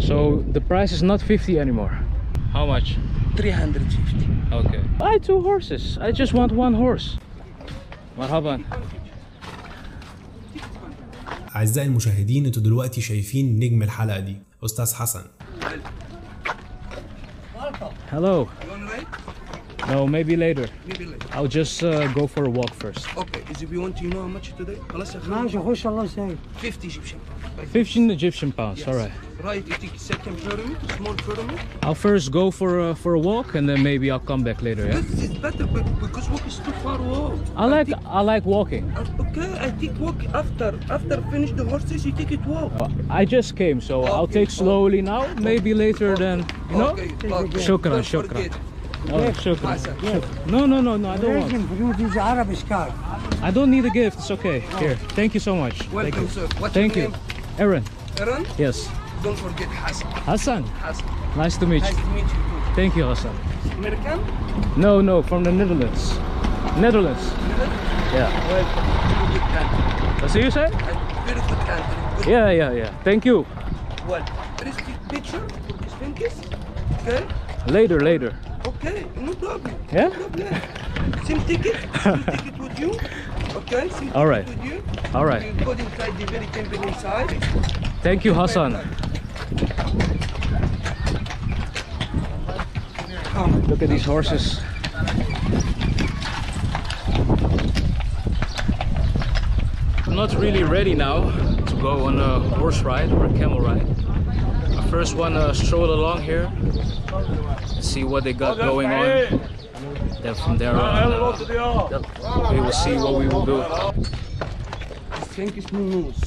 So the price is not 50 anymore. How much? 350. Okay. Buy 2 horses. I just want 1 horse. مرحبا. أعزائي المشاهدين، انتوا دلوقتي شايفين نجم الحلقة دي أستاذ حسن. Hello. You want to ride? No, maybe later. Maybe later. I'll just go for a walk first. Okay. If you want to know how much today? خلاص يا ماشي خش الله يسهل. 50 Egyptian pounds. 15 Egyptian pounds. Yes. All right. Right. You take second pyramid, small pyramid. I'll first go for a walk and then maybe I'll come back later. Yeah. This is better because walk is too far walk. I like walking. Okay. I take walk after finish the horses. You take it walk. I just came, so I'll take slowly now. Maybe later then. You know. Okay. شكرا Don't شكرا. forget. Oh, شكرا. Hassan. No, I don't want. لازم بدون فيزا عربي إشكال. I don't need a gift. It's okay. Here. Thank you so much. Welcome, sir. What's Thank your you. name? Aaron. Aaron? Yes. Don't forget Hassan. Hassan. Hassan. Nice to meet Nice you. to meet you too. Thank you, Hassan. American? No, from the Netherlands. Netherlands. Yeah. Welcome. Good country. What do you say? Very good country. Good. Yeah. Thank you. Well, please take picture for this fingers. Okay? Later. Okay, no problem. Yeah? No problem. Same ticket. Same ticket with you. Okay? Same All ticket right. with you. All right. You go inside the very temple inside. Thank you, Hassan. Come. Look at these horses. I'm not really ready now to go on a horse ride or a camel ride. I first want to stroll along here, see what they got going on. Then from there on, we will see what we will do. This thing is no nose.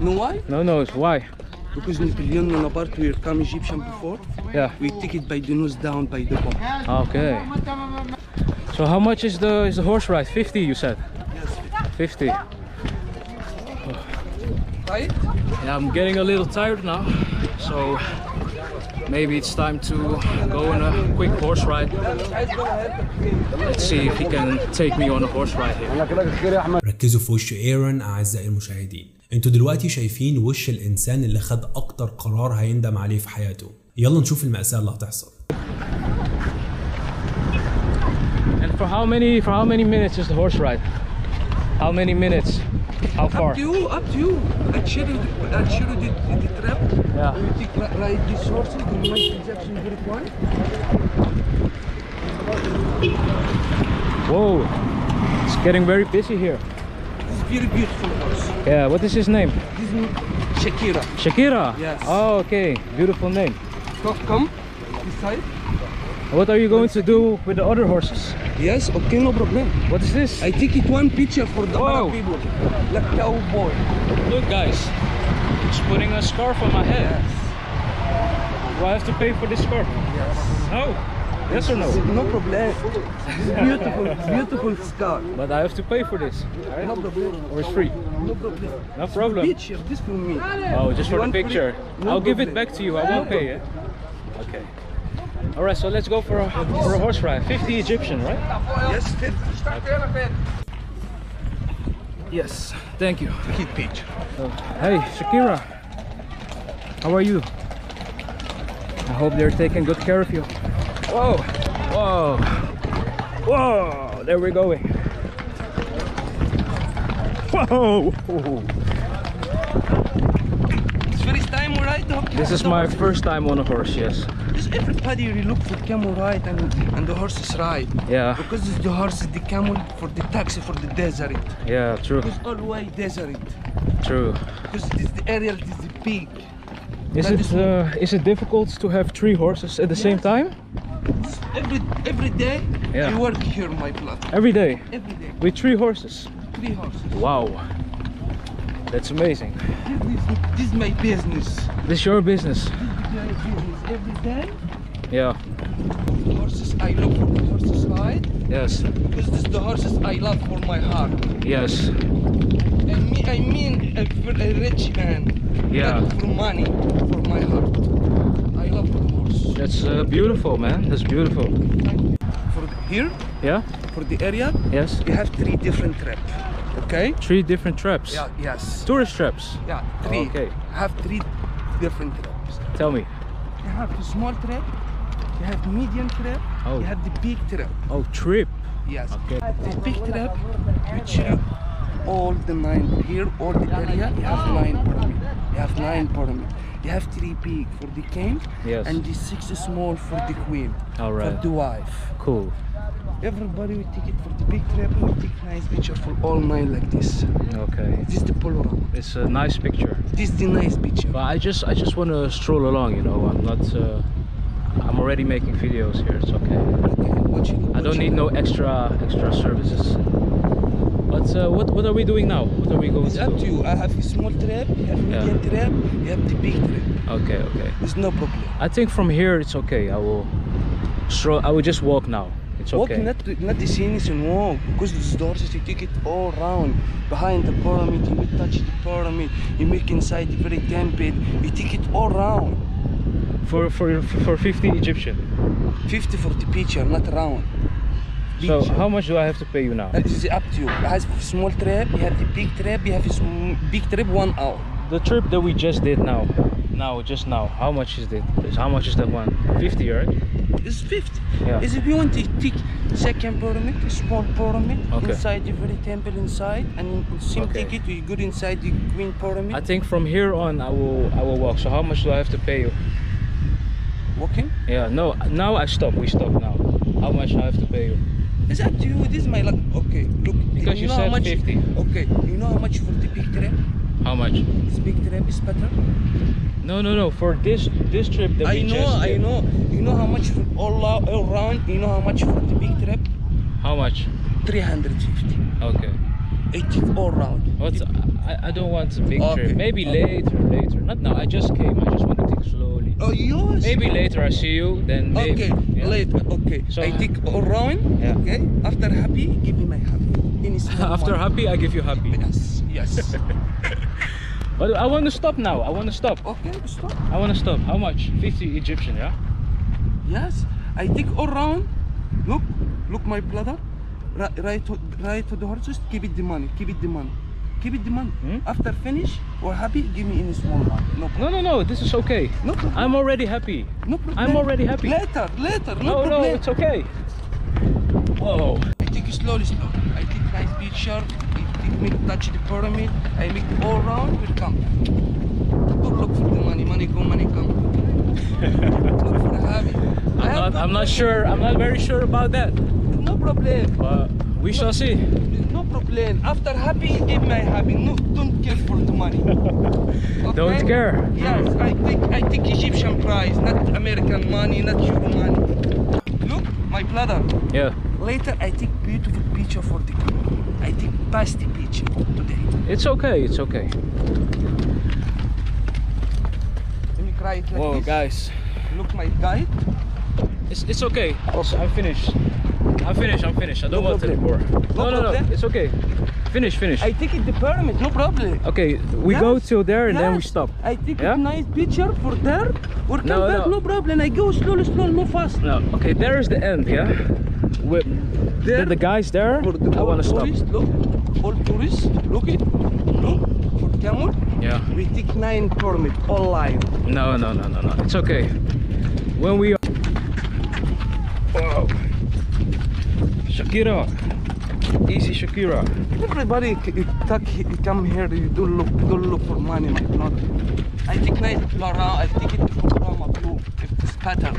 Know why? No, why? Because Napoleon Bonaparte we come Egyptian before. Yeah. We take it by the nose down by the bottom. Okay. So how much is the horse ride? 50 you said? Yes. 50. Right? Yeah, I'm getting a little tired now, so maybe it's time to go on a quick horse ride. Let's see if he can take me on a horse ride here. ركزوا في وش ايرون أعزائي المشاهدين. انتوا دلوقتي شايفين وش الإنسان اللي خد أكتر قرار هيندم عليه في حياته. يلا نشوف المأساة اللي هتحصل. And for how many minutes is the horse ride? How many minutes? How far? Up to you. I show you the trap. Yeah. You take ride these horses. The nice injection very quiet. Whoa, it's getting very busy here. This is very beautiful horse. Yeah, what is his name? This is Shakira. Shakira? Yes. Oh, okay, beautiful name. Come this side. What are you going to do with the other horses? Yes, okay, no problem. What is this? I take it one picture for the Whoa. Arab people. Like cowboy. Look guys, it's putting a scarf on my head. Yes. Do I have to pay for this scarf? Yes. No? Yes or no? No problem. Beautiful scar. But I have to pay for this, right? No problem. Or it's free? No problem. No problem. Picture, this for me. Oh, just for the want picture. free? No I'll give it problem. back to you. I won't pay it. Okay. All right, so let's go for a horse ride. 50 Egyptian, right? Yes, fit. Yes. Thank you. Keep picture. Hey, Shakira. How are you? I hope they're taking good care of you. Whoa! There we're going. Whoa! It's first time we ride the This is my first time on a horse, yes. Because everybody really look for camel ride and the horses ride. Yeah. Because it's the horses, the camel for the taxi for the desert. Yeah, true. Because always desert. True. Because this the area is big. Is it difficult to have 3 horses at the same time? Every day Yeah. you work here, my blood. Every day? Every day. With 3 horses? 3 horses. Wow. That's amazing. This is my business. This is your business? This is my business. Every day. Yeah. Horses, I look for the horses ride. Yes. Because this is the horses I love for my heart. Yes. I mean a rich man. Yeah. Not for money, for my heart. I love the horse. That's beautiful, man. That's beautiful. For here, Yeah? for the area, Yes? you have 3 different traps. Okay? 3 different traps? Yeah, yes. Tourist traps? Yeah, 3. Okay. Have 3 different traps. Tell me. You have the small trap, you have medium trap, Oh. you have the big trap. Oh, trip. Yes. Okay. The big trap, which all the 9 here, all the area, you have 9 pyramid. You have 9 pyramid. You have 3 big for the king, Yes. and the 6 small for the queen, All right. for the wife. Cool. Everybody will take it for the big trap and we take nice picture for all 9 like this. Okay. This is the panorama. It's a nice picture. This is the nice picture. But I just want to stroll along, you know. I'm not. I'm already making videos here. It's okay. Okay, what you I don't need no extra services. But what are we doing now? What are we going It's to up do? to you. I have a small trap, you have medium trap, you have the big trap. Okay. Okay. It's no problem. I think from here it's okay. I will stroll. I will just walk now. It's Walk okay. not the scenes and walk, because the doors you take it all round behind the pyramid. You will touch the pyramid. You make inside the very temple. You take it all round. For 50 Egyptian. 50 for the picture, not round. So Picture. how much do I have to pay you now? This is up to you. I have small trap. You have the big trap. You have a big trap 1 hour. The trip that we just did just now. How much is it? How much is that one? 50, right? It's 50. Yeah. Is if you want to take second pyramid, a small pyramid, Okay. inside the very temple inside, and same Okay. ticket we go inside the queen pyramid. I think from here on I will walk. So how much do I have to pay you? Walking. Yeah, no, now I stop. We stop now. How much I have to pay you? It's up to you. This is my luck. Okay, look. Because you know how said much, 50. Okay, you know how much for the big trap? How much? This big trap is better. No. For this trip that we just did. I know. You know how much for all around? You know how much for the big trap? How much? 350. Okay. I take all round. What? I don't want a big Okay. trip. Maybe later. Not now. I just came. I just want to take it slowly. Oh, yours? Maybe later I see you. Then maybe. Okay, Yeah. later. Okay. So- I take all round. Yeah. Okay. After happy, give me my happy. In small After one. happy, I give you happy. Yes. But I want to stop now. I want to stop. Okay, stop. I want to stop. How much? 50 Egyptian, yeah? Yes. I take all round. Look, my brother. Right to the horses. Keep it the money. Hmm? After finish or happy, give me in small one. No problem. No. This is okay. No problem. I'm already happy. No problem. I'm already happy. Later. No, problem. it's okay. Whoa. I take it slowly. I take nice picture. I take me touch the pyramid. I make all round. Will come. Don't look for the money. Money come. Look for the happy. I'm not sure. I'm not very sure about that. No problem. But we shall see. No problem. After happy, give my happy. No, don't care for the money. Okay? Don't care. Yes, I take Egyptian price, not American money, not Euro money. Look, my brother. Yeah. Later, I take beautiful picture for the queen. I take best picture today. It's okay. It's okay. Let me cry it like Whoa, this. guys. Look, my guide. It's okay. I'm finished. I'm finished. I don't No want problem. anymore. No No. problem. It's okay. Finish. I take it the pyramid, no problem. Okay, we Yes, go till there and then we yes. stop. I take Yeah? a nice picture for there. Or come No, back, no. no problem. I go slowly, no fast. No. Okay, there is the end. Yeah. With There. the guys there. For the I want to stop. tourists, look. All tourists, look it. Look. For camel, Yeah. we take 9 pyramid, all live. No. It's okay. When we are. Whoa. Shakira. Easy Shakira. Everybody come here, you don't look for money, my brother. I take nice around, I take it from a view, if it's better.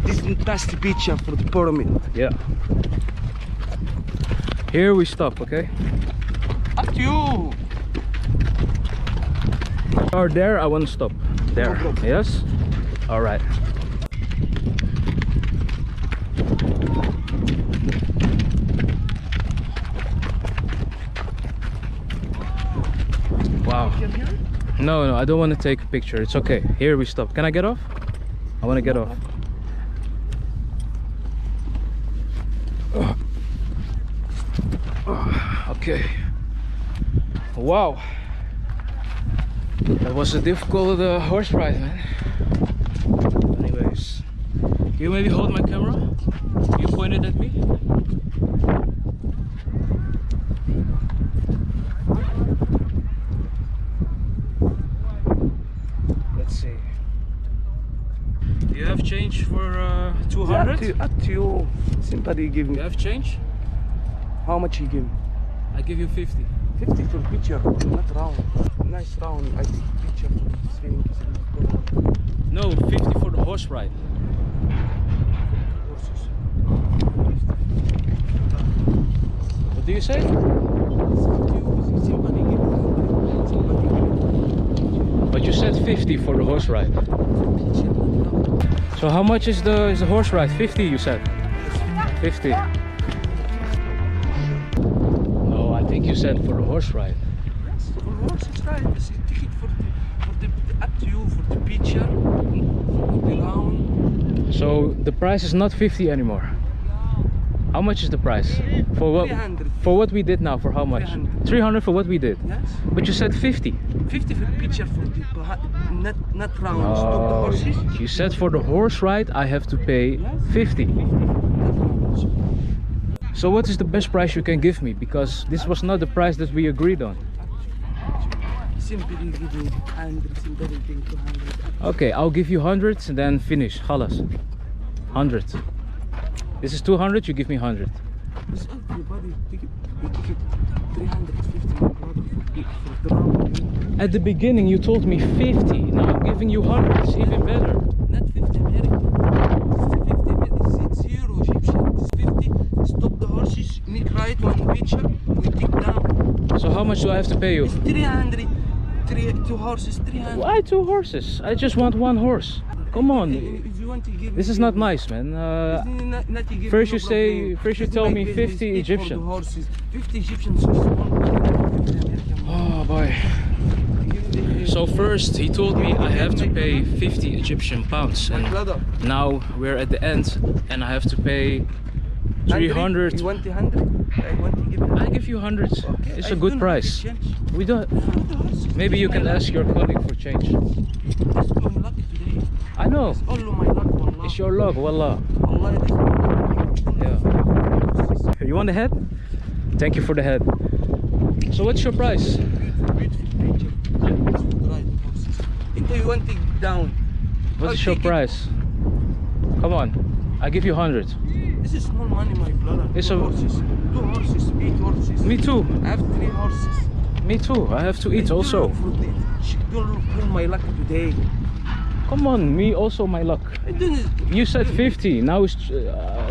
This is the best picture for the pyramid. Yeah. Here we stop, okay? Up to you. Or there, I want to stop. There. No problem. Yes? All right. Wow. No, I don't want to take a picture. It's okay. Here we stop. Can I get off? I want to get off. Okay. Wow. That was a difficult horse ride, man. Anyways, you maybe hold my camera? You pointed at me? Let's see. Do you have change for 200? Up to you. Somebody give You me. have change? How much you give me? I give you 50. 50 for picture, not round. Nice round. I take picture for this thing. No, 50 for the horse ride. Horses. What do you say? Somebody give me. Somebody give me. But you said 50 for the horse ride. So how much is the horse ride? 50 you said? 50. No, I think you said for the horse ride. Yes, for horses ride. It's a ticket for the up to you for the picture, for the round. So the price is not 50 anymore. How much is the price? For what? 300. For what we did now, for how much? 300. 300 for what we did. Yes. But you said 50. 50 for picture for the not round. Stop the horses. You said for the horse ride I have to pay 50. So what is the best price you can give me? Because this was not the price that we agreed on. Simply give me 100, somebody give 200. Okay, I'll give you 100 and then finish. Halas. 100. This is 200, you give me 100. This everybody take it 350 my brother for the round. At the beginning you told me 50. Now I'm giving you 100. It's even better. Not 50 American. It's 50 euro Egyptian. It's 50. Stop the horses, make right one picture, we take down. So how much do I have to pay you? It's 300. Two horses, 300. Why 2 horses? I just want 1 horse. Come on. If you want to give This is not nice, man. not to give First no you say, problem. first you It's tell my me business, 50 eat for Egyptian. the horses. 50 Egyptians is one, 50 American. Oh boy. So first he told me I have to pay 50 Egyptian pounds, and Brother, now we're at the end and I have to pay 300. You want 100? I want to give you. I give you 100. Okay, It's I a good don't price. have to change. We don't. The horses. Maybe you can ask your colleague for change. This is my luck today. I know. It's all my luck, wallah. It's your luck, wallah. Allah, this is my luck. Yeah. You want the head? Thank you for the head. So what's your price? Beautiful picture. Right, horses. If you want it down. What is your price? Come on. I give you 100. This is small money, my brother. It's Two a- horses. 2 horses. 8 horses. Me too. I have 3 horses. Me too. I have to eat also. Don't look for my luck today. Come on, me also my luck. I don't. You said 50. Now it's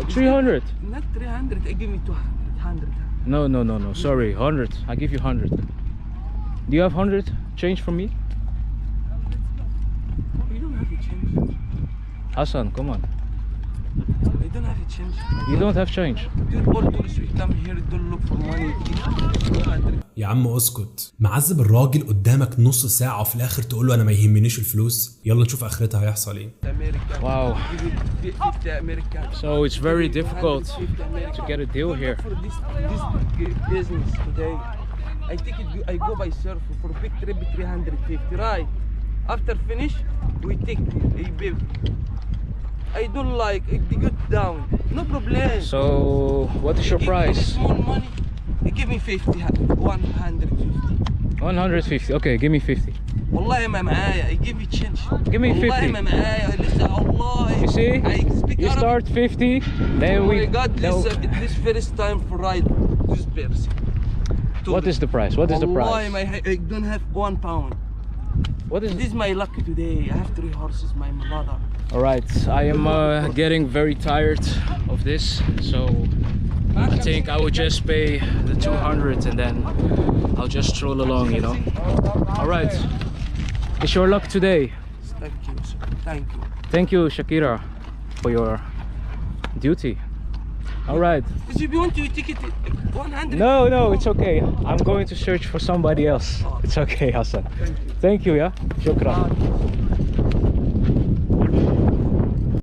300. Not 300. I give me 200. No. Sorry, 100. I give you 100. Do you have 100 change for me? You don't have a change. Hassan, come on. I don't have a change. You don't have change. All tourists will come here. Don't look for money. 200. يا عم اسكت، معذب الراجل قدامك نص ساعة وفي الآخر تقول له أنا ما يهمنيش الفلوس. يلا نشوف آخرتها هيحصل إيه. American. Wow. Give it 50 American. So it's very difficult 250 American. to get a deal Don't here. look for this business today. I take it. I go by surf for big trip 350. Right. After finish, we take a bib. I don't like it. Get down. No problem. So what is your Give me price? small money. Give me 50. 150. 150. Okay, give me 50. والله ما معايا. I give you change. Give me 50. والله ما معايا. لسه والله. You see? I speak You Arabic. start 50, then Oh we. my God, then- this first time for ride this person. What is the price? What is the Wallahi, price? I don't have 1 pound. What is This is my luck today. I have 3 horses, my brother. All right, I am getting very tired of this, so I think I will just pay the 200 and then I'll just stroll along, you know. All right, it's your luck today. Thank you, sir. Thank you. Thank you, Shakira, for your duty. All right. If you want to take it 100. No, it's okay. I'm going to search for somebody else. It's okay, Hassan. Thank you, yeah. Shukran.